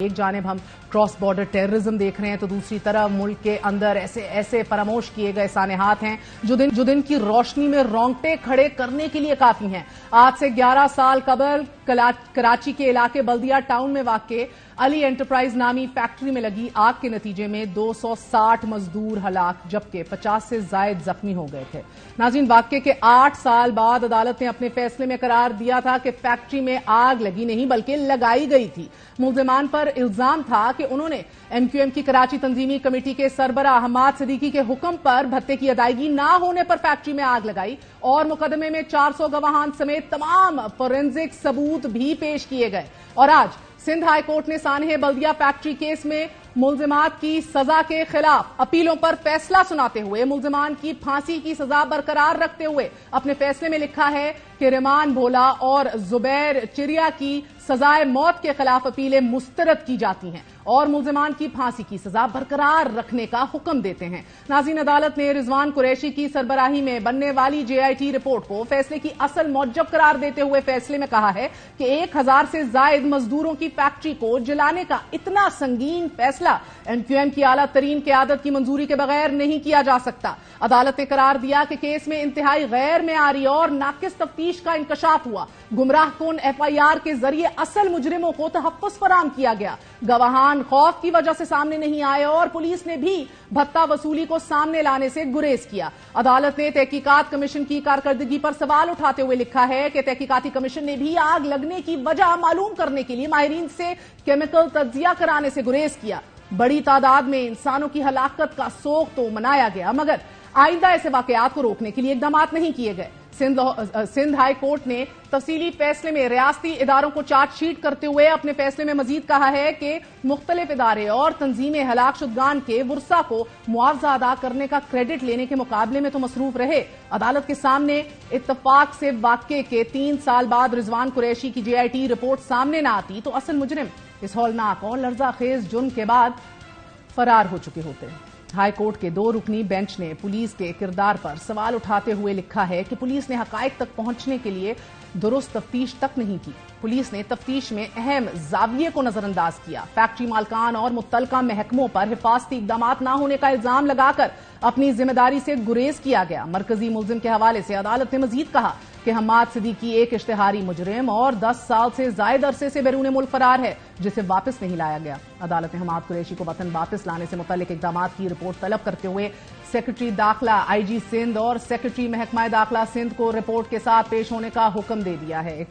ایک جانب ہم کراس بارڈر ٹیررزم دیکھ رہے ہیں تو دوسری طرف ملک کے اندر ایسے فراموش کیے گئے سانحات ہیں جو دن کی روشنی میں رونگٹے کھڑے کرنے کے لیے کافی ہیں۔ آج سے 11 سال قبل کراچی کے علاقے بلدیہ ٹاؤن میں واقع علی انٹرپرائز نامی فیکٹری میں لگی آگ کے نتیجے میں 260 مزدور ہلاک جبکہ 50 سے زائد زخمی ہو گئے تھے۔ ناظرین، واقعے کے 8 سال بعد عدالت نے اپنے فیصلے میں قرار دیا تھا کہ فیکٹری میں آگ لگی نہیں بلکہ لگائی گئی تھی۔ ملزمان پر الزام تھا کہ انہوں نے ایم کیو ایم کی کراچی تنظیمی کمیٹی کے سربراہ حماد صدیقی کے حکم پر بھتے کی ادائیگی نہ ہونے پر فیکٹری میں آگ لگائی اور مقدمے میں 400 گواہان سمیت تمام فورینزک ثبوت بھی پیش کیے گئے۔ اور آج سندھ ہائی کورٹ نے سانحہ بلدیہ فیکٹری کیس میں ملزمات کی سزا کے خلاف اپیلوں پر فیصلہ سناتے ہوئے ملزمان کی پھانسی کی سزا برقرار رکھتے ہوئے اپنے فیصلے میں لکھا ہے کہ ریمان بھولا اور زبیر چریا کی سزائے موت کے خلاف اپیلیں مسترد کی جاتی ہیں اور ملزمان کی پھانسی کی سزا برقرار رکھنے کا حکم دیتے ہیں۔ ناظرین، عدالت نے رضوان قریشی کی سربراہی میں بننے والی جے آئی ٹی رپورٹ کو فیصلے کی اصل موجب قرار دیتے ہوئے فیصلے میں کہا ہے کہ 1000 سے زائد مزدوروں کی فیکٹری کو جلانے کا اتنا سنگین فیصلہ ایم کیو ایم کی اعلیٰ ترین قیادت کی منظوری کے بغیر نہیں کیا جا سکتا۔ عدالت نے قرار دیا کہ کیس میں انتہائی غیر معیاری اور ناقص تفتیش کا انکشاف ہوا۔ گمراہ کن ایف آئی آر کے ذریعے اصل مجرموں کو تحفظ فراہم کیا گیا۔ گواہان خوف کی وجہ سے سامنے نہیں آئے اور پولیس نے بھی بھتہ وصولی کو سامنے لانے سے گریز کیا۔ عدالت نے تحقیقات کمیشن کی کارکردگی پر سوال اٹھاتے ہوئے لکھا ہے کہ تحقیقاتی کمیشن نے بھی آگ لگنے کی وجہ معلوم کرنے کے لیے ماہرین سے کیمیکل تجزیہ کرانے سے گریز کیا۔ بڑی تعداد میں انسانوں کی ہلاکت کا سوگ تو منایا گیا مگر آئندہ ایسے واقعات کو روکنے کے لیے اقدامات نہیں کیے گئے۔ سندھ ہائی کورٹ نے تفصیلی فیصلے میں ریاستی اداروں کو چارج شیٹ کرتے ہوئے اپنے فیصلے میں مزید کہا ہے کہ مختلف ادارے اور تنظیمیں ہلاک شدگان کے ورثاء کو معاوضہ ادا کرنے کا کریڈٹ لینے کے مقابلے میں تو مصروف رہے۔ عدالت کے سامنے اتفاق سے واقعے کے 3 سال بعد رضوان قریشی کی جے آئی ٹی رپورٹ سامنے نہ آتی تو اصل مجرم اس ہولناک اور لرزہ خیز جرم کے بعد فرار ہو چکے ہوتے۔ ہائی کورٹ کے 2 رکنی بینچ نے پولیس کے کردار پر سوال اٹھاتے ہوئے لکھا ہے کہ پولیس نے حقائق تک پہنچنے کے لیے درست تفتیش تک نہیں کی۔ پولیس نے تفتیش میں اہم زاویے کو نظر انداز کیا۔ فیکٹری مالکان اور متعلقہ محکموں پر حفاظتی اقدامات نہ ہونے کا الزام لگا کر اپنی ذمہ داری سے گریز کیا گیا۔ مرکزی ملزم کے حوالے سے عدالت نے مزید کہا کہ حماد صدیقی ایک اشتہاری مجرم اور 10 سال سے زائد عرصے سے بیرون ملک فرار ہے جسے واپس نہیں لایا گیا۔ عدالت نے حماد قریشی کو وطن واپس لانے سے متعلق اقدامات کی رپورٹ طلب کرتے ہوئے سیکرٹری داخلہ آئی جی سندھ اور سیکرٹری محکمہ داخلہ سندھ کو رپورٹ کے ساتھ پیش ہونے کا حکم دے دیا ہے۔